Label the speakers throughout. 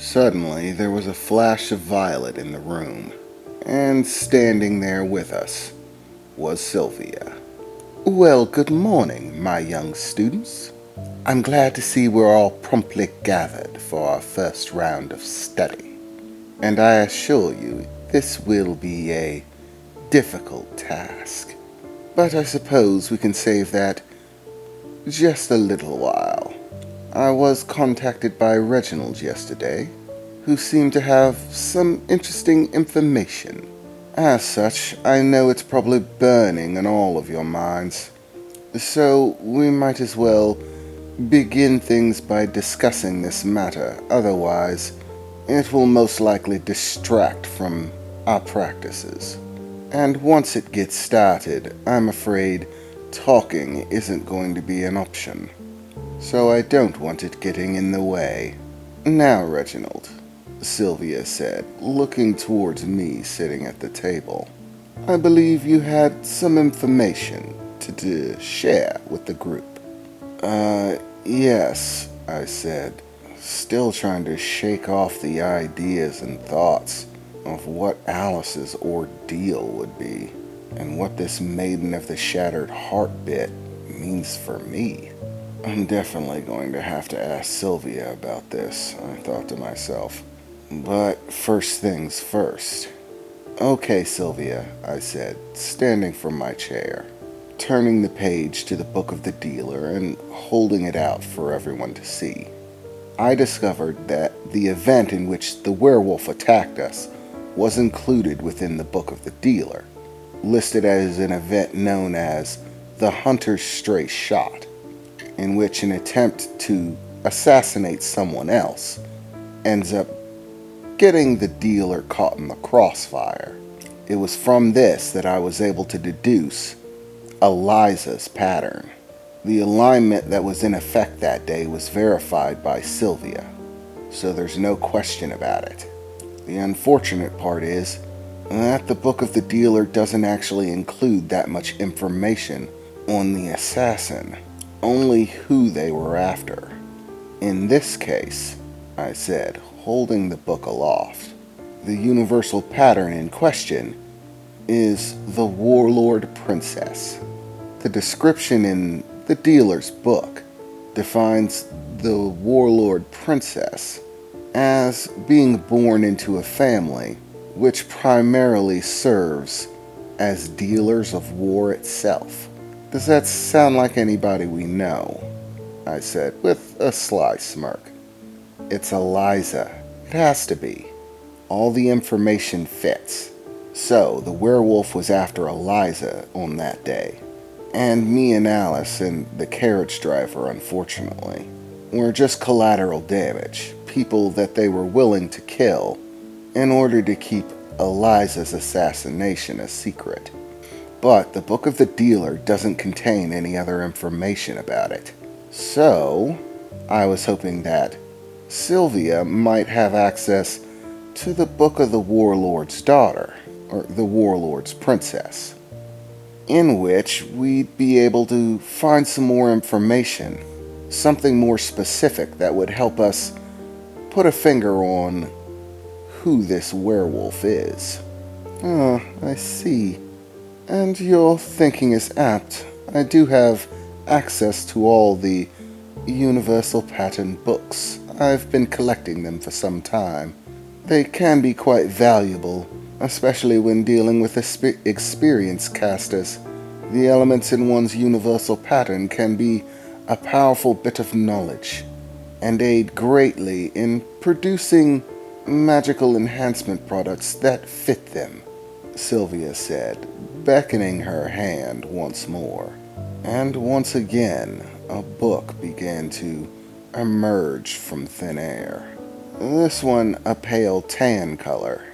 Speaker 1: Suddenly, there was a flash of violet in the room, and standing there with us was Sylvia. Well, good morning, my young students. I'm glad to see we're all promptly gathered for our first round of study. And I assure you, this will be a difficult task. But I suppose we can save that just a little while. I was contacted by Reginald yesterday, who seemed to have some interesting information. As such, I know it's probably burning in all of your minds. So we might as well begin things by discussing this matter. Otherwise, it will most likely distract from our practices. And once it gets started, I'm afraid talking isn't going to be an option. So I don't want it getting in the way. Now, Reginald, Sylvia said, looking towards me sitting at the table. I believe you had some information to share with the group. Yes, I said, still trying to shake off the ideas and thoughts of what Alice's ordeal would be, and what this Maiden of the Shattered Heart bit means for me. I'm definitely going to have to ask Sylvia about this, I thought to myself. But first things first. Okay, Sylvia, I said, standing from my chair, turning the page to the Book of the Dealer and holding it out for everyone to see. I discovered that the event in which the werewolf attacked us was included within the Book of the Dealer, listed as an event known as the Hunter's Stray Shot, in which an attempt to assassinate someone else ends up getting the dealer caught in the crossfire. It was from this that I was able to deduce Eliza's pattern. The alignment that was in effect that day was verified by Sylvia, so there's no question about it. The unfortunate part is that the Book of the Dealer doesn't actually include that much information on the assassin, only who they were after. In this case, I said, holding the book aloft, the universal pattern in question is the Warlord Princess. The description in the dealer's book defines the Warlord Princess as being born into a family which primarily serves as dealers of war itself. Does that sound like anybody we know? I said, with a sly smirk. It's Eliza. It has to be. All the information fits. So, the werewolf was after Eliza on that day. And me and Alice and the carriage driver, unfortunately, were just collateral damage. People that they were willing to kill in order to keep Eliza's assassination a secret. But the Book of the Dealer doesn't contain any other information about it. So, I was hoping that Sylvia might have access to the Book of the Warlord's Daughter, or the Warlord's Princess, in which we'd be able to find some more information, something more specific that would help us put a finger on who this werewolf is. Ah, I see. And your thinking is apt. I do have access to all the universal pattern books. I've been collecting them for some time. They can be quite valuable, especially when dealing with experienced casters. The elements in one's universal pattern can be a powerful bit of knowledge, and aid greatly in producing magical enhancement products that fit them, Sylvia said, beckoning her hand once more. And once again, a book began to emerge from thin air. This one a pale tan color,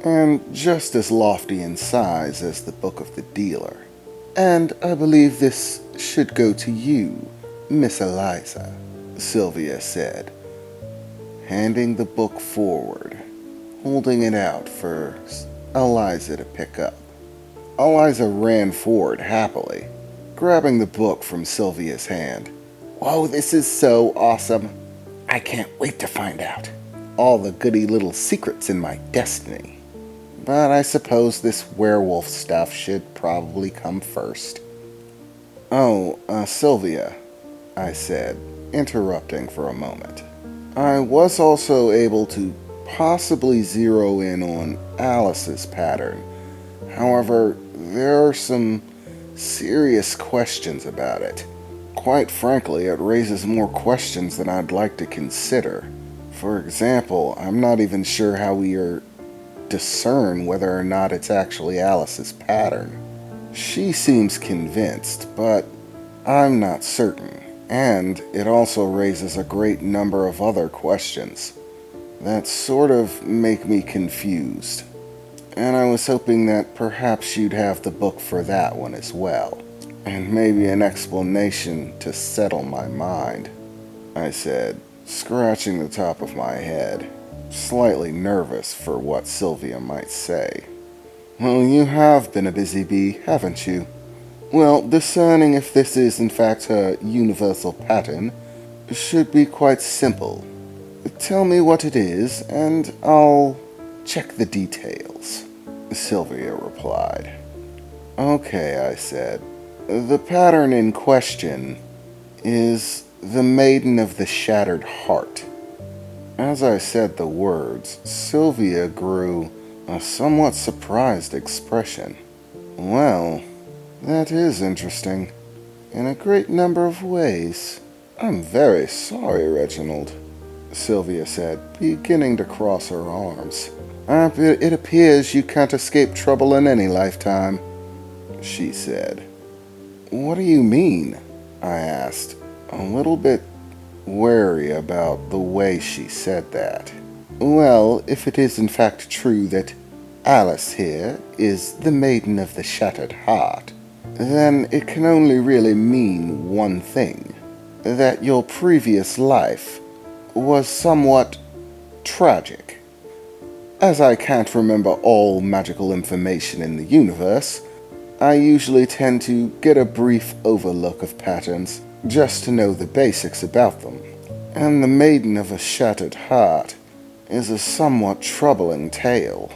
Speaker 1: and just as lofty in size as the Book of the Dealer. And I believe this should go to you, Miss Eliza, Sylvia said, handing the book forward, holding it out for Eliza to pick up. Eliza ran forward happily, grabbing the book from Sylvia's hand. Whoa, this is so awesome. I can't wait to find out all the goody little secrets in my destiny. But I suppose this werewolf stuff should probably come first. Oh, Sylvia, I said, interrupting for a moment. I was also able to possibly zero in on Alice's pattern. However, there are some serious questions about it. Quite frankly, it raises more questions than I'd like to consider. For example, I'm not even sure how we discern whether or not it's actually Alice's pattern. She seems convinced, but I'm not certain, and it also raises a great number of other questions that sort of make me confused. And I was hoping that perhaps you'd have the book for that one as well, and maybe an explanation to settle my mind, I said, scratching the top of my head, slightly nervous for what Sylvia might say. Well, you have been a busy bee, haven't you? Well, discerning if this is in fact her universal pattern should be quite simple. Tell me what it is, and I'll check the details, Sylvia replied. Okay, I said. The pattern in question is the Maiden of the Shattered Heart. As I said the words, Sylvia grew a somewhat surprised expression. Well, that is interesting, in a great number of ways. I'm very sorry, Reginald, Sylvia said, beginning to cross her arms. It appears you can't escape trouble in any lifetime, she said. What do you mean? I asked, a little bit wary about the way she said that. Well, if it is in fact true that Alice here is the Maiden of the Shattered Heart, then it can only really mean one thing, that your previous life was somewhat tragic. As I can't remember all magical information in the universe, I usually tend to get a brief overlook of patterns just to know the basics about them. And the Maiden of a Shattered Heart is a somewhat troubling tale.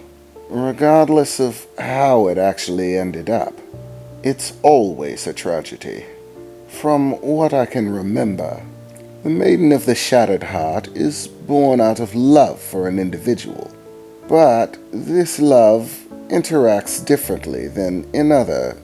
Speaker 1: Regardless of how it actually ended up, it's always a tragedy. From what I can remember, the Maiden of the Shattered Heart is born out of love for an individual. But this love interacts differently than in other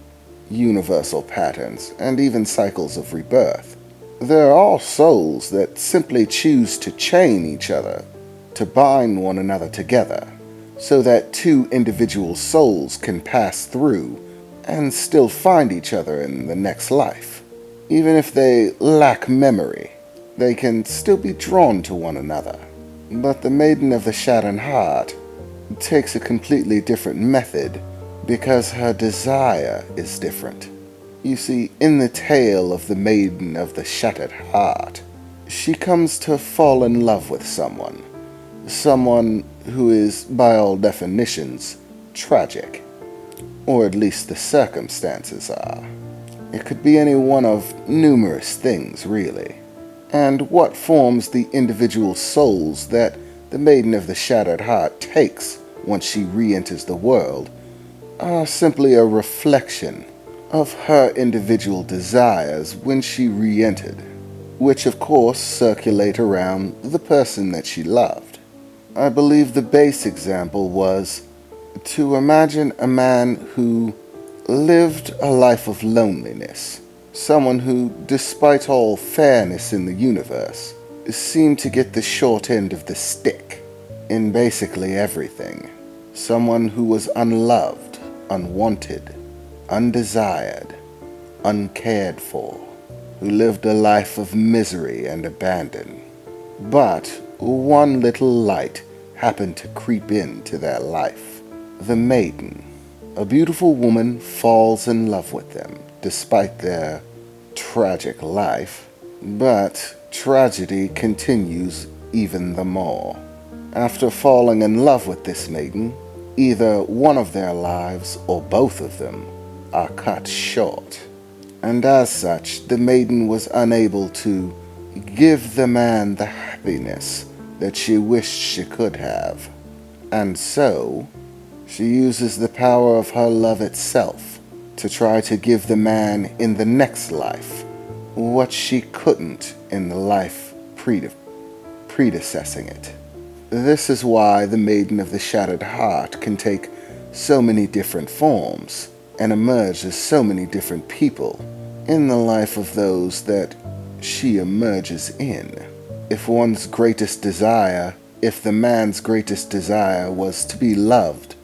Speaker 1: universal patterns and even cycles of rebirth. There are souls that simply choose to chain each other, to bind one another together, so that two individual souls can pass through and still find each other in the next life. Even if they lack memory, they can still be drawn to one another. But the Maiden of the Shattered Heart takes a completely different method because her desire is different. You see, in the tale of the Maiden of the Shattered Heart, she comes to fall in love with someone who is, by all definitions, tragic. Or at least the circumstances are. It could be any one of numerous things, really. And what forms the individual souls that the Maiden of the Shattered Heart takes once she re-enters the world are simply a reflection of her individual desires when she re-entered, which of course circulate around the person that she loved. I believe the base example was to imagine a man who lived a life of loneliness, someone who, despite all fairness in the universe, seemed to get the short end of the stick in basically everything. Someone who was unloved, unwanted, undesired, uncared for, who lived a life of misery and abandon. But one little light happened to creep into their life. The maiden, a beautiful woman, falls in love with them, despite their tragic life. But tragedy continues even the more. After falling in love with this maiden, either one of their lives or both of them are cut short. And as such, the maiden was unable to give the man the happiness that she wished she could have. And so, she uses the power of her love itself to try to give the man in the next life what she couldn't in the life predecessing it. This is why the Maiden of the Shattered Heart can take so many different forms and emerge as so many different people in the life of those that she emerges in. If the man's greatest desire was to be loved,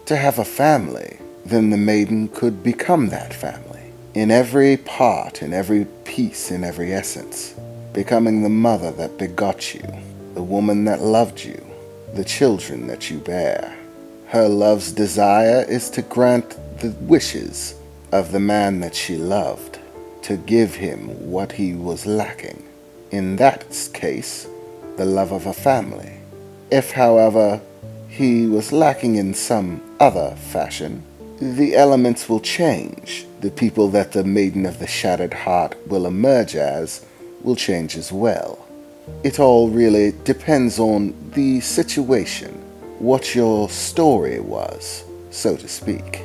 Speaker 1: to have a family, then the maiden could become that family. In every part, in every piece, in every essence. Becoming the mother that begot you, the woman that loved you, the children that you bear. Her love's desire is to grant the wishes of the man that she loved, to give him what he was lacking. In that case, the love of a family. If, however, he was lacking in some other fashion, the elements will change. The people that the Maiden of the Shattered Heart will emerge as will change as well. It all really depends on the situation, what your story was, so to speak.